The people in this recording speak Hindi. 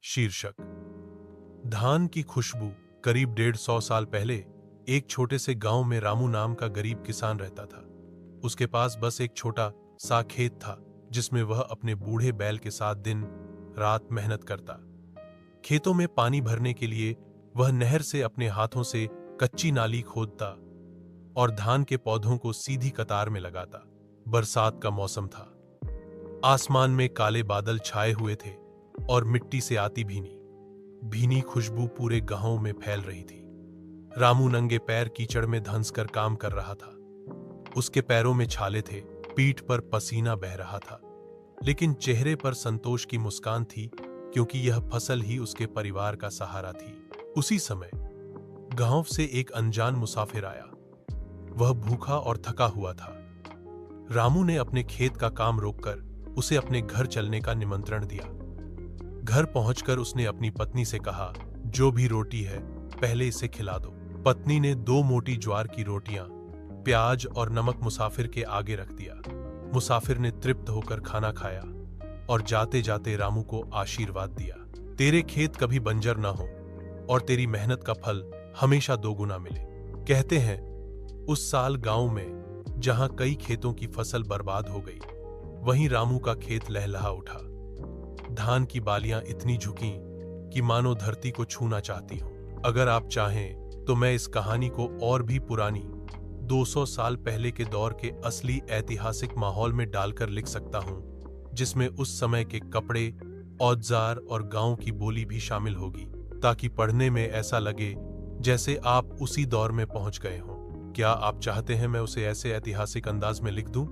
शीर्षक। धान की खुशबू। करीब 150 साल पहले एक छोटे से गांव में रामू नाम का गरीब किसान रहता था। उसके पास बस एक छोटा सा खेत था जिसमें वह अपने बूढ़े बैल के साथ दिन रात मेहनत करता। खेतों में पानी भरने के लिए वह नहर से अपने हाथों से कच्ची नाली खोदता और धान के पौधों को सीधी कतार में लगाता। बरसात का मौसम था। आसमान में काले बादल छाए हुए थे और मिट्टी से आती भीनी भीनी खुशबू पूरे गांव में फैल रही थी। रामू नंगे पैर कीचड़ में धंस कर काम कर रहा था। उसके पैरों में छाले थे, पीठ पर पसीना बह रहा था, लेकिन चेहरे पर संतोष की मुस्कान थी क्योंकि यह फसल ही उसके परिवार का सहारा थी। उसी समय गांव से एक अनजान मुसाफिर आया। वह भूखा और थका हुआ था। रामू ने अपने खेत का काम रोककर उसे अपने घर चलने का निमंत्रण दिया। घर पहुंचकर उसने अपनी पत्नी से कहा, जो भी रोटी है पहले इसे खिला दो। पत्नी ने 2 मोटी ज्वार की रोटियां, प्याज और नमक मुसाफिर के आगे रख दिया। मुसाफिर ने तृप्त होकर खाना खाया और जाते जाते रामू को आशीर्वाद दिया। तेरे खेत कभी बंजर ना हो और तेरी मेहनत का फल हमेशा 2 गुना मिले। कहते हैं उस साल गांव में जहां कई खेतों की फसल बर्बाद हो गई, वहीं रामू का खेत लहलहा उठा। धान की बालियां इतनी झुकी कि मानो धरती को छूना चाहती हो। अगर आप चाहें तो मैं इस कहानी को और भी पुरानी 200 साल पहले के दौर के असली ऐतिहासिक माहौल में डालकर लिख सकता हूं, जिसमें उस समय के कपड़े, औजार और गांव की बोली भी शामिल होगी, ताकि पढ़ने में ऐसा लगे जैसे आप उसी दौर में पहुंच गए हों। क्या आप चाहते हैं मैं उसे ऐसे ऐतिहासिक अंदाज में लिख दूं